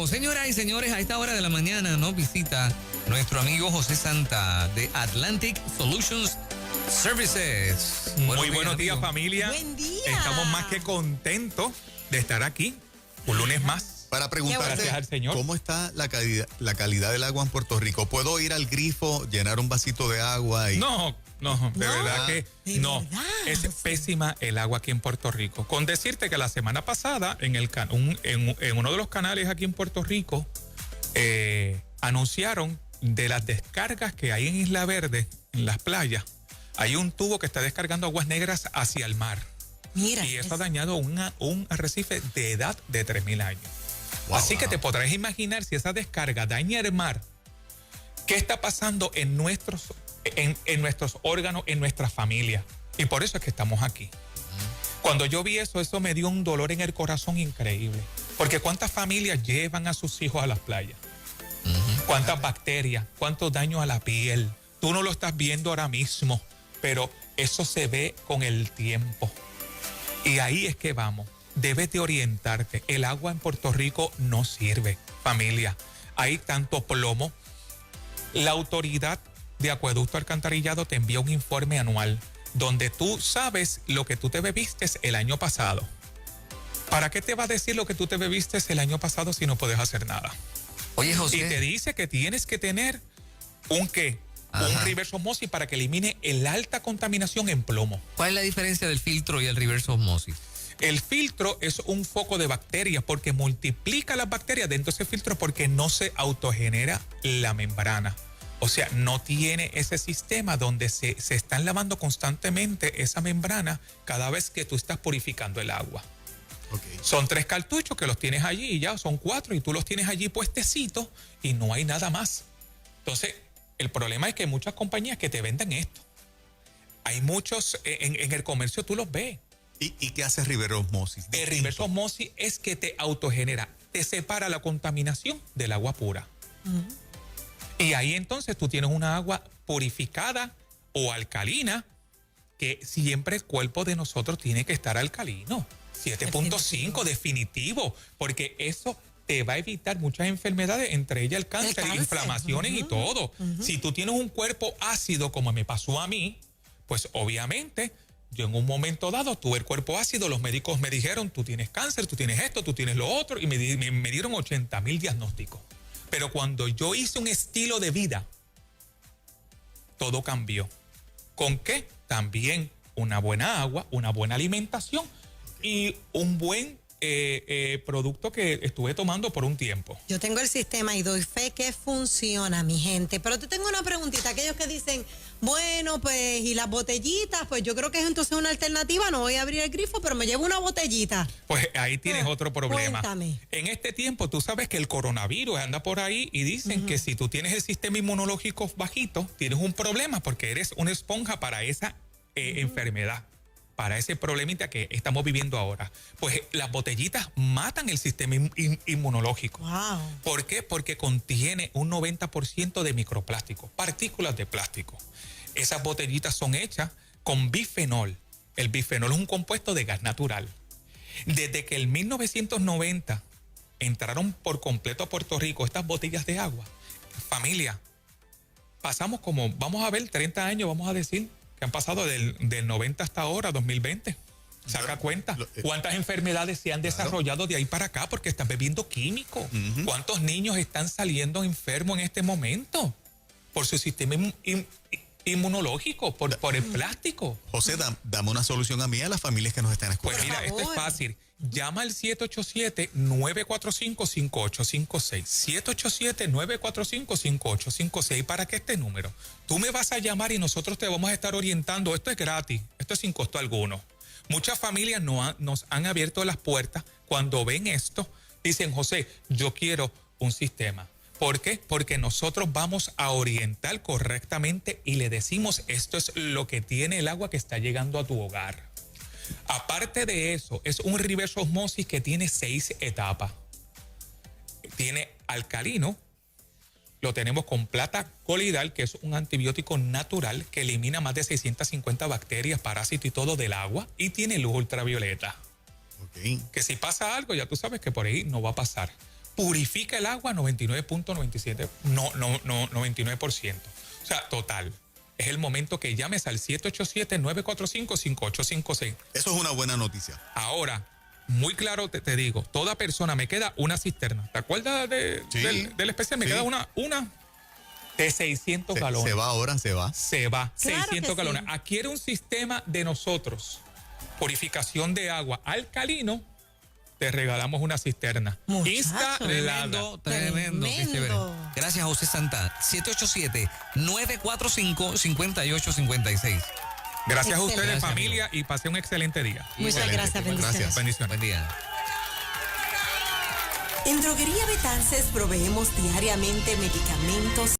Bueno, señoras y señores, a esta hora de la mañana nos visita nuestro amigo José Santa de Atlantic Solutions Services. Muy buenos días, familia. Buen día. Estamos más que contentos de estar aquí un lunes más. Para preguntarte, Gracias al Señor. ¿cómo está la calidad del agua en Puerto Rico? ¿Puedo ir al grifo, llenar un vasito de agua? No, de verdad que ¿De no. verdad? Es pésima el agua aquí en Puerto Rico. Con decirte que la semana pasada, en uno de los canales aquí en Puerto Rico, anunciaron de las descargas que hay en Isla Verde, en las playas. Hay un tubo que está descargando aguas negras hacia el mar. Mira. Y eso ha dañado un arrecife de edad de 3.000 años. Wow, Así que te podrás imaginar si esa descarga daña el mar, ¿qué está pasando en nuestros órganos, en nuestra familia? Y por eso es que estamos aquí. Cuando yo vi eso me dio un dolor en el corazón increíble. Porque ¿cuántas familias llevan a sus hijos a las playas? ¿Cuántas bacterias? ¿Cuántos daños a la piel? Tú no lo estás viendo ahora mismo, pero eso se ve con el tiempo. Y ahí es que vamos. Debes de orientarte. El agua en Puerto Rico no sirve, familia. Hay tanto plomo. La autoridad de acueducto alcantarillado te envía un informe anual donde tú sabes lo que tú te bebiste el año pasado. ¿Para qué te va a decir lo que tú te bebiste el año pasado si no puedes hacer nada? Oye, José. Y te dice que tienes que tener un reverse osmosis para que elimine el alta contaminación en plomo. ¿Cuál es la diferencia del filtro y el reverse osmosis? El filtro es un foco de bacterias porque multiplica las bacterias dentro de ese filtro porque no se autogenera la membrana. O sea, no tiene ese sistema donde se están lavando constantemente esa membrana cada vez que tú estás purificando el agua. Okay. Son 3 cartuchos que los tienes allí y ya son 4 y tú los tienes allí puestecitos y no hay nada más. Entonces, el problema es que hay muchas compañías que te venden esto. Hay muchos, en el comercio tú los ves. ¿Y qué hace reverse osmosis? El reverse osmosis es que te autogenera, te separa la contaminación del agua pura. Y ahí entonces tú tienes una agua purificada o alcalina, que siempre el cuerpo de nosotros tiene que estar alcalino. 7.5 definitivo, porque eso te va a evitar muchas enfermedades, entre ellas el cáncer, inflamaciones y todo. Si tú tienes un cuerpo ácido, como me pasó a mí, pues obviamente yo en un momento dado tuve el cuerpo ácido, los médicos me dijeron, tú tienes cáncer, tú tienes esto, tú tienes lo otro, y me dieron 80,000 diagnósticos. Pero cuando yo hice un estilo de vida, todo cambió. ¿Con qué? También una buena agua, una buena alimentación y un buen producto que estuve tomando por un tiempo. Yo tengo el sistema y doy fe que funciona, mi gente. Pero te tengo una preguntita. Aquellos que dicen, bueno, pues, y las botellitas, pues yo creo que es entonces una alternativa. No voy a abrir el grifo, pero me llevo una botellita. Pues ahí tienes otro problema. Cuéntame. En este tiempo, tú sabes que el coronavirus anda por ahí y dicen que si tú tienes el sistema inmunológico bajito, tienes un problema porque eres una esponja para esa enfermedad, para ese problemita que estamos viviendo ahora. Pues las botellitas matan el sistema inmunológico. Wow. ¿Por qué? Porque contiene un 90% de microplástico, partículas de plástico. Esas botellitas son hechas con bifenol. El bifenol es un compuesto de gas natural. Desde que en 1990 entraron por completo a Puerto Rico estas botellas de agua, familia, pasamos como, vamos a ver, 30 años, vamos a decir, que han pasado del 90 hasta ahora, 2020. Saca cuenta. ¿Cuántas enfermedades se han desarrollado de ahí para acá porque están bebiendo químicos? ¿Cuántos niños están saliendo enfermos en este momento? Por su sistema inmunológico, por el plástico. José, dame una solución a mí, a las familias que nos están escuchando. Pues mira, esto es fácil. Llama al 787-945-5856. 787-945-5856. ¿Para qué este número? Tú me vas a llamar y nosotros te vamos a estar orientando. Esto es gratis, esto es sin costo alguno. Muchas familias nos han abierto las puertas cuando ven esto. Dicen, José, yo quiero un sistema. ¿Por qué? Porque nosotros vamos a orientar correctamente y le decimos esto es lo que tiene el agua que está llegando a tu hogar. Aparte de eso, es un reverse osmosis que tiene 6 etapas. Tiene alcalino, lo tenemos con plata colidal, que es un antibiótico natural que elimina más de 650 bacterias, parásitos y todo del agua, y tiene luz ultravioleta. Okay. Que si pasa algo, ya tú sabes que por ahí no va a pasar. purifica el agua 99.97%. No, 99%. O sea, total. Es el momento que llames al 787-945-5856. Eso es una buena noticia. Ahora, muy claro te digo, toda persona, me queda una cisterna. ¿Te acuerdas del especial? Me queda una de 600 galones. Se va ahora, se va. Se va, Claro 600 que galones. sí. Adquiere un sistema de nosotros, purificación de agua alcalino, te regalamos una cisterna. Muchacho. Instalada. Tremendo. Qué chévere. Tremendo. Gracias, José Santa. 787-945-5856. Gracias a Excelente. ustedes, Gracias, familia, y pase un excelente día. Muchas Excelente. gracias, bendiciones. Gracias. Bendiciones. Buen día. En Droguería Betances proveemos diariamente medicamentos